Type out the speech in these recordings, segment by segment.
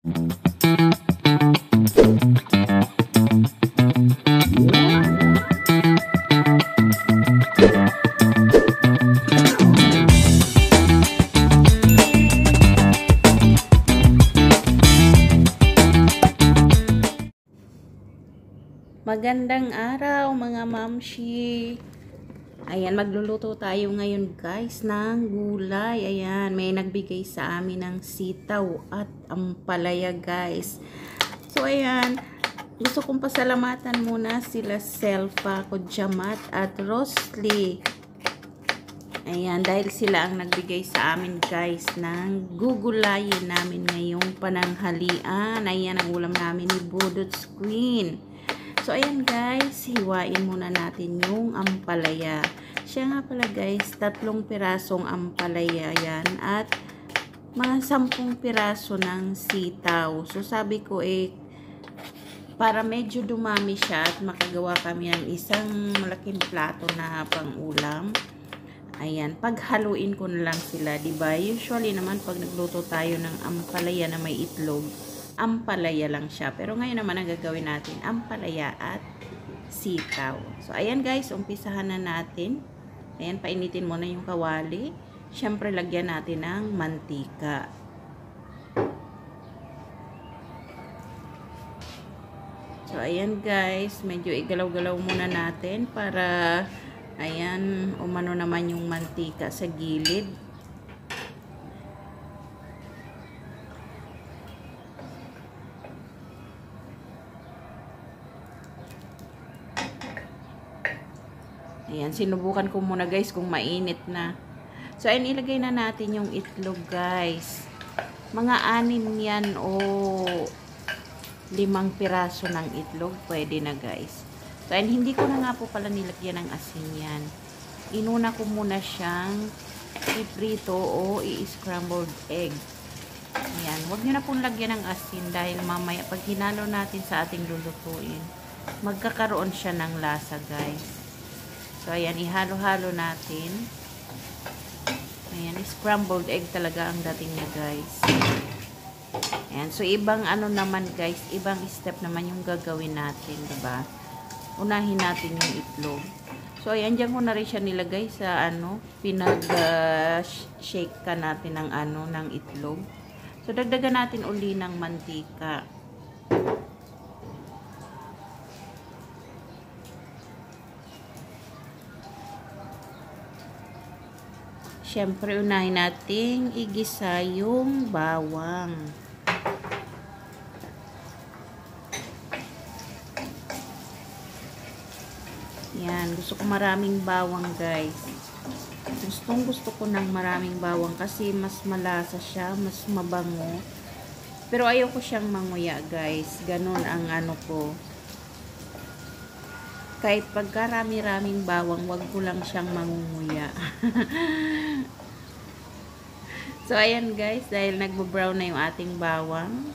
Magandang araw mga mamshi. Ayan, magluluto tayo ngayon guys ng gulay. Ayan, may nagbigay sa amin ng sitaw at ampalaya guys. So ayan, gusto kong pasalamatan muna sila Selfa, Kodjamat at Rosly. Ayan, dahil sila ang nagbigay sa amin guys ng gugulayin namin ngayong pananghalian. Ayan, ang ulam namin ni Budot's Queen. So, ayan guys, hiwain muna natin yung ampalaya. Siya nga pala guys, 3 pirasong ampalaya yan at mga 10 piraso ng sitaw. So, sabi ko para medyo dumami siya at makagawa kami ng isang malaking plato na pang-ulam. Ayan, paghaluin ko na lang sila, diba? Usually naman pag nagluto tayo ng ampalaya na may itlog, ampalaya lang siya. Pero ngayon naman ang gagawin natin, ampalaya at sitaw. So, ayan guys, umpisahan na natin. Ayan, painitin muna yung kawali. Siyempre, lagyan natin ng mantika. So, ayan guys, medyo igalaw-galaw muna natin para, ayan, umano naman yung mantika sa gilid. Ayan, sinubukan ko muna guys kung mainit na. So, ayan, ilagay na natin yung itlog guys. Mga 6 yan o 5 piraso ng itlog, pwede na guys. So, ayan, hindi ko na nga po pala nilagyan ng asin yan. Inuna ko muna siyang iprito o i-scrambled egg. Ayan, huwag nyo na pong lagyan ng asin dahil mamaya pag hinalo natin sa ating lulutuin, magkakaroon siya ng lasa guys. So, ayan, ihalo-halo natin. Ayan, scrambled egg talaga ang dating niya, guys. Ayan, so, ibang ano naman, guys, ibang step naman yung gagawin natin, diba? Unahin natin yung itlog. So, ayan, dyan ko na rin siya nilagay sa, pinag-shake ka natin ng, ng itlog. So, dagdagan natin uli ng mantika. Siyempre, unahin nating igisa yung bawang. Yan. Gusto ko maraming bawang, guys. Gusto ko ng maraming bawang kasi mas malasa siya, mas mabango. Pero ayaw ko siyang manguya, guys. Ganun ang ko. Kahit pagkarami-raming bawang, wag ko lang siyang mangunguya. So, ayan guys, dahil nagbo-brown na yung ating bawang.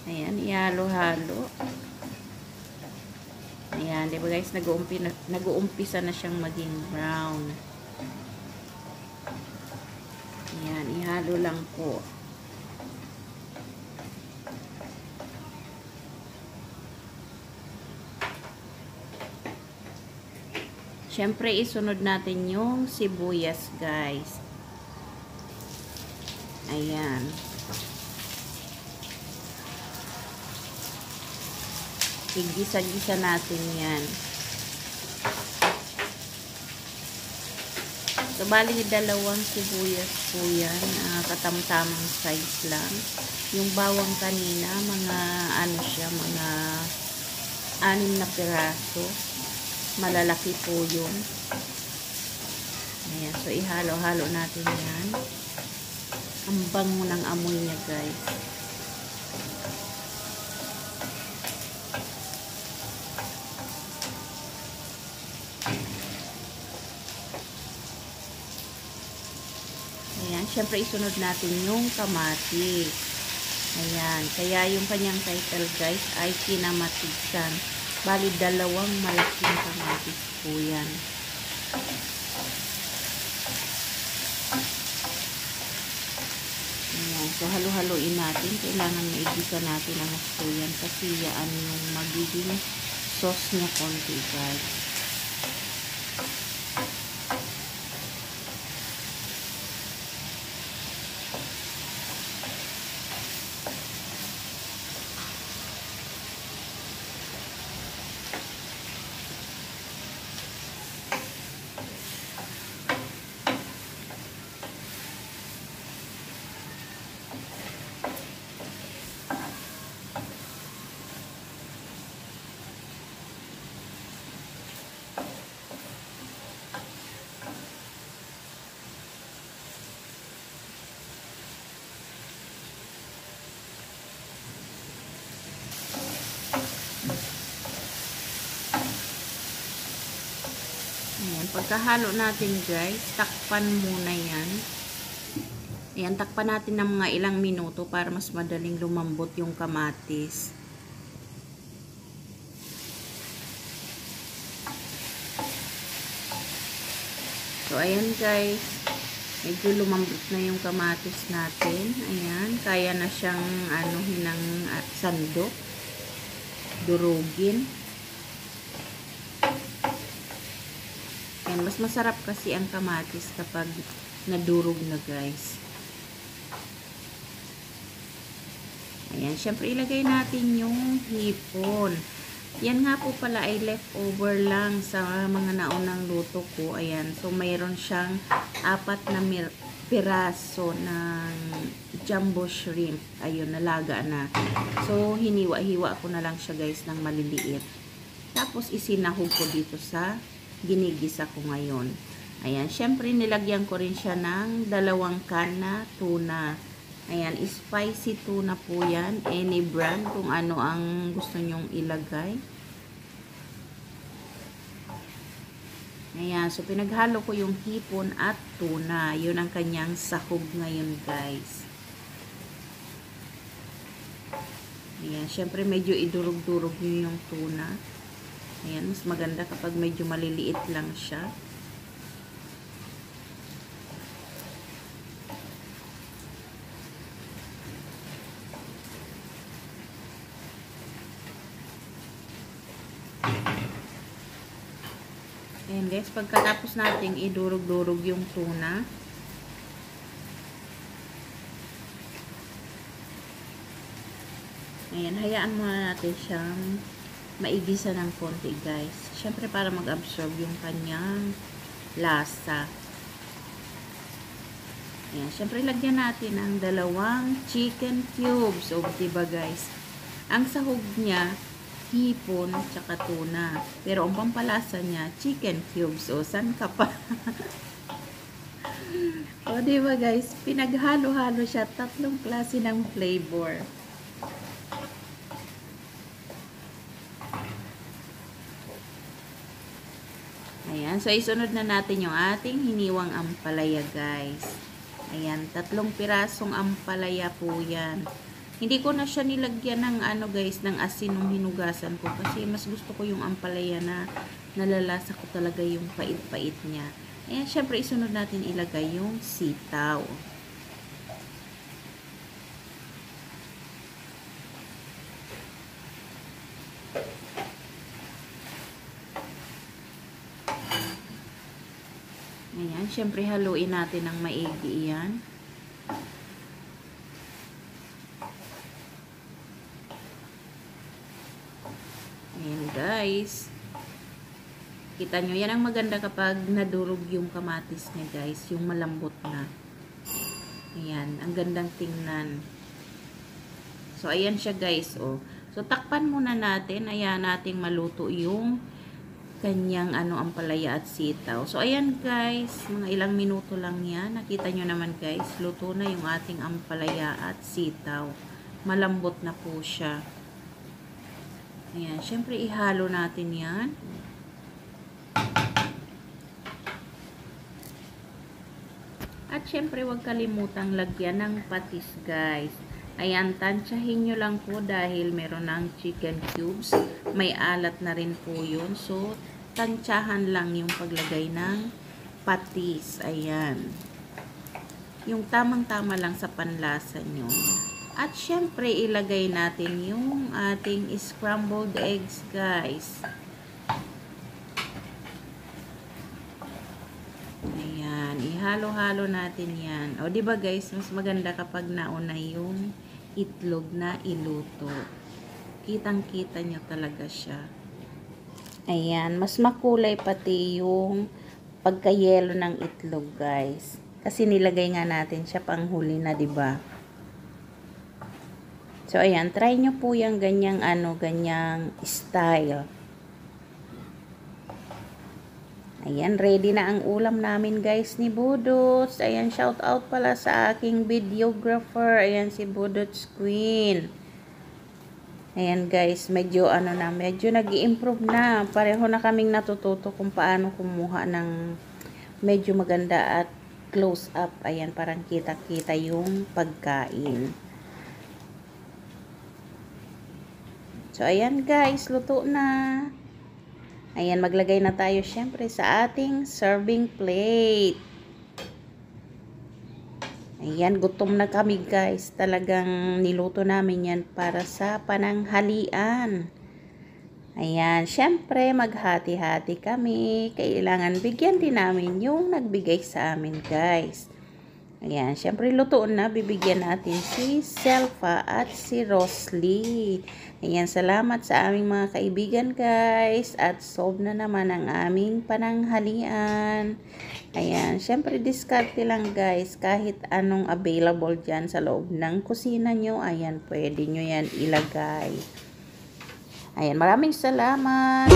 Ayan, ihalo-halo. Ayan, diba guys, nag-uumpisa na siyang maging brown. Ayan, ihalo lang po. Siyempre, isunod natin yung sibuyas, guys. Ayan. Igisa-gisa natin yan. So, bali, 2 sibuyas po yan. Katamtamang size lang. Yung bawang kanina, mga, mga 6 na piraso. Malalaki po yun. Ayan. So, ihalo-halo natin yan. Ang bango ng amoy niya, guys. Ayan. Siyempre, isunod natin yung kamatis. Ayan. Kaya yung kanyang title, guys, ay kinamatisan. Bali, 2 malaking kamatis po yan. Ayan. So, halo-haloin natin. Kailangan maigisa natin ang gusto yan kasi yan yung magiging sauce niya konti, guys. Ayan, pagkahalo natin guys, takpan muna yan. Ayan, takpan natin ng mga ilang minuto para mas madaling lumambot yung kamatis. So, ayan guys, medyo lumambot na yung kamatis natin. Ayan, kaya na siyang anuhin ng sandok, durugin. Ayan, mas masarap kasi ang kamatis kapag nadurog na guys. Ayan, syempre ilagay natin yung hipon. Yan nga po pala ay leftover lang sa mga naunang luto ko. Ayan, so mayroon siyang 4 na piraso ng jumbo shrimp. Ayun, nalaga na. So, hiniwa-hiwa ko na lang siya guys ng maliliit. Tapos, isinahog ko dito sa ginigisa ko ngayon. Ayan, syempre nilagyan ko rin siya ng 2 can na tuna. Ayan, spicy tuna po yan. Any brand, kung ano ang gusto nyong ilagay. Ayan, so pinaghalo ko yung hipon at tuna. Yun ang kanyang sahog ngayon guys. Ayan, syempre medyo idurog-durog nyo yung tuna. Ayan, mas maganda kapag medyo maliliit lang siya. Ayan guys, pagkatapos nating idurog-durog yung tuna, ayan, hayaan muna natin siyang maigisa ng konti guys. Syempre para mag-absorb yung kanyang lasa. Ayan, syempre lagyan natin ang 2 chicken cubes. O, diba guys? Ang sahog niya, hipon, tsaka tuna. Pero ang pampalasa niya, chicken cubes. O, san ka pa? O, diba guys? Pinaghalo-halo siya. 3 klase ng flavor. Ayan. So, isunod na natin yung ating hiniwang ampalaya, guys. Ayan. 3 pirasong ampalaya po yan. Hindi ko na siya nilagyan ng ano, guys, ng asin nung hinugasan ko. Kasi mas gusto ko yung ampalaya na nalalasa ko talaga yung pait-pait niya. Ayan. Syempre, isunod natin ilagay yung sitaw. Ayan, syempre haluin natin ng maigi yan. Ayan guys. Kita nyo, yan ang maganda kapag nadurog yung kamatis niya guys. Yung malambot na. Ayan, ang gandang tingnan. So, ayan siya guys. Oh. So, takpan muna natin. Ayan nating maluto yung kanyang ampalaya at sitaw. So, ayan guys, mga ilang minuto lang yan. Nakita nyo naman guys, luto na yung ating ampalaya at sitaw. Malambot na po siya. Ayan, syempre ihalo natin yan. At syempre huwag kalimutang lagyan ng patis guys. Ayan, tansyahin nyo lang po dahil meron ng chicken cubes. May alat na rin po yun. So, tansyahan lang yung paglagay ng patis. Ayan. Yung tamang-tama lang sa panlasa nyo. At syempre, ilagay natin yung ating scrambled eggs, guys. Ayan, ihalo-halo natin yan. O, diba guys, mas maganda kapag nauna yung itlog na iluto. Kitang-kita nyo talaga siya. Ayan, mas makulay pati yung pagka-yelo ng itlog, guys. Kasi nilagay nga natin siya panghuli na, 'di ba? So ayan, try nyo po yung ganyang ganyang style. Ayan, ready na ang ulam namin, guys, ni Budots. Ayan, shout out pala sa aking videographer. Ayan si Budots Queen. Ayan guys, medyo medyo nag-i-improve na. Pareho na kaming natututo kung paano kumuha ng medyo maganda at close up. Ayan, parang kita-kita yung pagkain. So ayan guys, luto na. Ayan, maglagay na tayo syempre sa ating serving plate. Ayan, gutom na kami guys. Talagang niluto namin yan para sa pananghalian. Ayan, syempre maghati-hati kami. Kailangan bigyan din namin yung nagbigay sa amin guys. Ayan, syempre lutoon na. Bibigyan natin si Selfa at si Rosly. Ayan, salamat sa aming mga kaibigan guys. At solve na naman ang aming pananghalian. Ayan, syempre diskarte lang guys. Kahit anong available dyan sa loob ng kusina nyo. Ayan, pwede nyo yan ilagay. Ayan, maraming salamat.